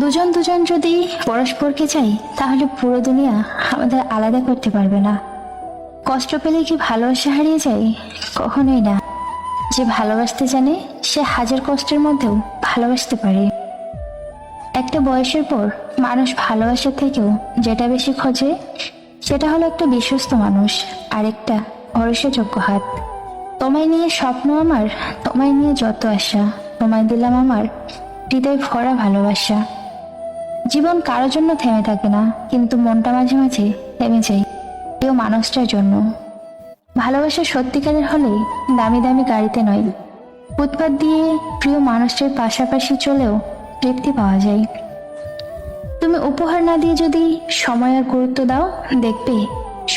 দুজন দুজন যদি পরস্পরকে চাই তাহলে পুরো দুনিয়া আমাদের আলাদা করতে পারবে না। কষ্ট পেলে কি ভালোবাসা হারিয়ে যায়? কখনোই না। যে ভালোবাসতে জানে সে হাজার কষ্টের মধ্যেও ভালোবাসতে পারে। একটা বয়সের পর মানুষ ভালোবাসার থেকেও যেটা বেশি খোঁজে সেটা হলো একটা বিশ্বস্ত মানুষ আর একটা ভরসাযোগ্য হাত। তোমায় নিয়ে স্বপ্ন আমার, তোমায় নিয়ে যত আশা, তোমায় দিলাম আমার হৃদয় ভরা ভালোবাসা। জীবন কারোর জন্য থেমে থাকে না, কিন্তু মনটা মাঝে মাঝে থেমে যায় প্রিয় মানুষটার জন্য। ভালোবাসা সত্যিকারের হলে দামি দামি গাড়িতে নয়, ফুটপাত দিয়ে প্রিয় মানুষটার পাশাপাশি চলেও তৃপ্তি পাওয়া যায়। তুমি উপহার না দিয়ে যদি সময় আর গুরুত্ব দাও, দেখবে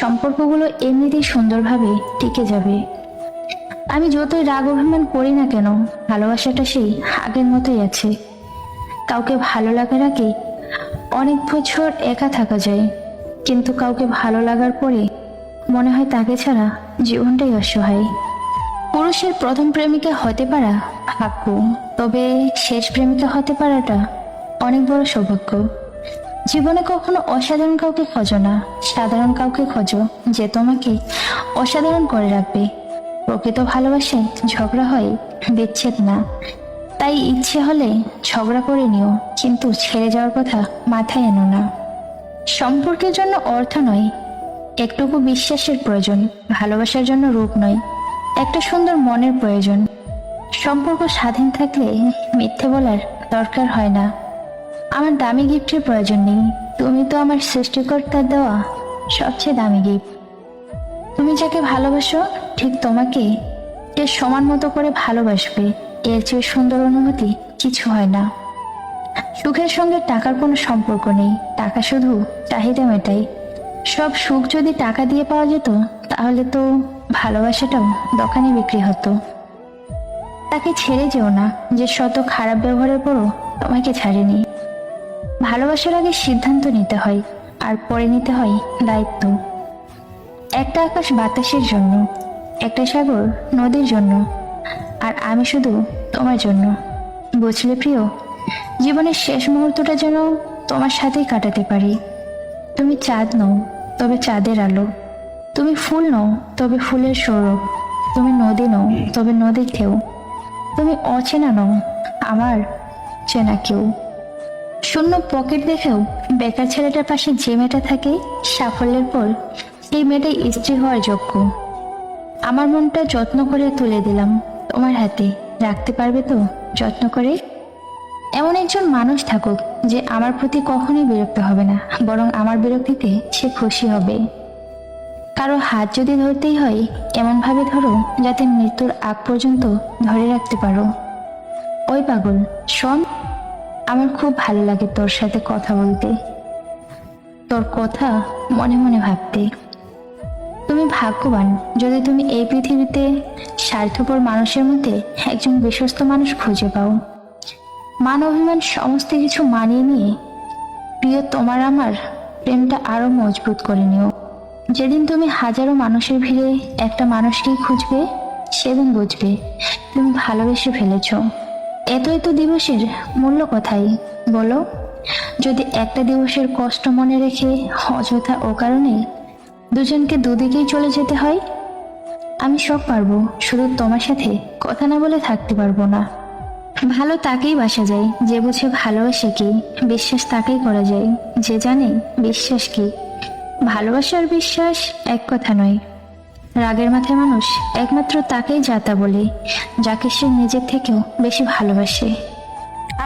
সম্পর্কগুলো এমনিতেই সুন্দরভাবে টিকে যাবে। আমি যতই রাগ অভিমান করি না কেন, ভালোবাসাটা সেই আগের মতোই আছে। কাউকে ভালো লাগার আগে অনেক বছর একা থাকা যায়, কিন্তু কাউকে ভালো লাগার পরে মনে হয় তাকে ছাড়া জীবনটাই অসহায়। পুরুষের প্রথম প্রেমিকা হতে পারা ভাগ্য, তবে শেষ প্রেমিকা হতে পারাটা অনেক বড় সৌভাগ্য। জীবনে কখনো অসাধারণ কাউকে খোঁজো না, সাধারণ কাউকে খোঁজো যে তোমাকে অসাধারণ করে রাখবে। প্রকৃত ভালোবাসায় ঝগড়া হয়, বিচ্ছেদ না। তাই ইচ্ছে হলে ঝগড়া করে নিও, কিন্তু ছেড়ে যাওয়ার কথা মাথায় এনো না। সম্পর্কের জন্য অর্থ নয়, একটুকু বিশ্বাসের প্রয়োজন। ভালোবাসার জন্য রূপ নয়, একটা সুন্দর মনের প্রয়োজন। সম্পর্ক স্বাধীন থাকলে মিথ্যে বলার দরকার হয় না। আমার দামি গিফটের প্রয়োজন নেই, তুমি তো আমার সৃষ্টিকর্তার দেওয়া সবচেয়ে দামি গিফট। তুমি যাকে ভালোবাসো ঠিক তোমাকে সে সমান মতো করে ভালোবাসবে। এর চেয়ে সুন্দর অনুভূতি কিছু হয় না। সুখের সঙ্গে টাকার কোনো সম্পর্ক নেই, টাকা শুধু চাহিদা মেটায়। সব সুখ যদি টাকা দিয়ে পাওয়া যেত তাহলে তো ভালোবাসাটাও দোকানে বিক্রি হতো। তাকে ছেড়ে যেও না যে শত খারাপ ব্যবহারের পরও তোমাকে ছাড়েনি। ভালোবাসার আগে সিদ্ধান্ত নিতে হয়, আর পরে নিতে হয় দায়িত্ব। একটা আকাশ বাতাসের জন্য, একটা সাগর নদীর জন্য, আর আমি শুধু তোমার জন্য। বুঝলে প্রিয়, জীবনের শেষ মুহূর্তটা যেন তোমার সাথেই কাটাতে পারি। তুমি চাঁদ নও, তবে চাঁদের আলো। তুমি ফুল নও, তবে ফুলের সৌরভ। তুমি নদী নও, তবে নদীর ঢেউ। তুমি অচেনা নও, আমার চেনা কেউ। শূন্য পকেট দেখেও বেকার ছেলেটার পাশে যে মেয়েটা থাকে, সাফল্যের পর সেই মেয়েটাই স্ত্রী হওয়ার যোগ্য। আমার মনটা যত্ন করে তুলে দিলাম তোমার হাতে, রাখতে পারবে তো যত্ন করে? এমন একজন মানুষ থাকুক যে আমার প্রতি কখনোই বিরক্ত হবে না, বরং আমার বিরক্তিতে সে খুশি হবে। কারো হাত যদি ধরতেই হয়, এমন ভাবে ধরো যাতে মৃত্যুর আগ পর্যন্ত ধরে রাখতে পারো। ওই পাগল শোন, আমার খুব ভালো লাগে তোর সাথে কথা বলতে, তোর কথা মনে মনে ভাবতে। তুমি ভাগ্যবান যদি তুমি এই পৃথিবীতে স্বার্থপর মানুষের মধ্যে একজন বিশ্বস্ত মানুষ খুঁজে পাও। মান অভিমান সমস্ত কিছু মানিয়ে নিয়ে প্রিয় তোমার আমার প্রেমটা আরো মজবুত করে নিও। যেদিন তুমি হাজারো মানুষের ভিড়ে একটা মানুষকেই খুঁজবে, সেদিন বুঝবে তুমি ভালোবেসে ফেলেছ। এত দিবসের মূল্য কোথায় বলো? যদি একটা দিবসের কষ্ট মনে রেখে অযথা ও কারণে দুজনকে দুদিকেই চলে যেতে হয়। আমি সব পারবো, শুধু তোমার সাথে কথা না বলে থাকতে পারবো না। ভালো তাকেই বাসা যায় যে বুঝে ভালোবাসে কি, বিশ্বাস তাকেই করা যায় যে জানে বিশ্বাস কি। ভালোবাসা আর বিশ্বাস এক কথা নয়। রাগের মাথায় মানুষ একমাত্র তাকেই যাতা বলে যাকে সে নিজের থেকেও বেশি ভালোবাসে।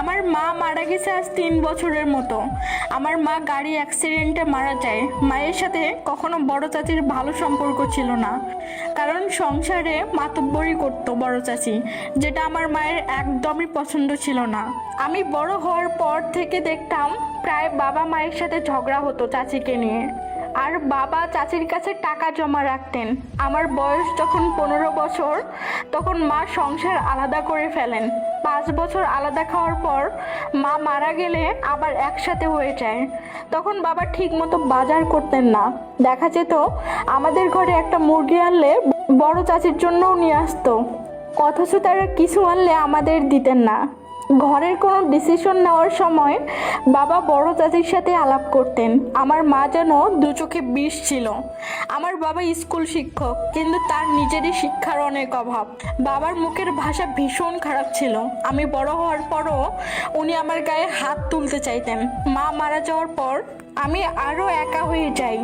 আমার মা মারা গেছে আজ 3 বছরের মতো। আমার মা গাড়ি অ্যাক্সিডেন্টে মারা যায়। মায়ের সাথে কখনো বড় চাচির ভালো সম্পর্ক ছিল না, কারণ সংসারে মাতব্বরি করতো বড় চাচি, যেটা আমার মায়ের একদমই পছন্দ ছিল না। আমি বড় হওয়ার পর থেকে দেখতাম প্রায় বাবা মায়ের সাথে ঝগড়া হতো চাচিকে নিয়ে, আর বাবা চাচির কাছে টাকা জমা রাখতেন। আমার বয়স যখন 15 বছর, তখন মা সংসার আলাদা করে ফেলেন। 5 বছর আলাদা খাওয়ার পর মা মারা গেলে আবার একসাথে হয়ে যায়। তখন বাবা ঠিক মতো বাজার করতেন না। দেখা যেত আমাদের ঘরে একটা মুরগি আনলে বড় চাচির জন্যও নিয়ে আসতো, অথচ তারা কিছু আনলে আমাদের দিতেন না। ঘরের কোনো ডিসিশন নেওয়ার সময় বাবা বড় চাচির সাথে আলাপ করতেন। আমার মা যেন দু চোখে বিষ ছিল। আমার বাবা স্কুল শিক্ষক, কিন্তু তার নিজেরই শিক্ষার অনেক অভাব। বাবার মুখের ভাষা ভীষণ খারাপ ছিল। আমি বড় হওয়ার পরও উনি আমার গায়ে হাত তুলতে চাইতেন। মা মারা যাওয়ার পর আমি আরও একা হয়ে যাই।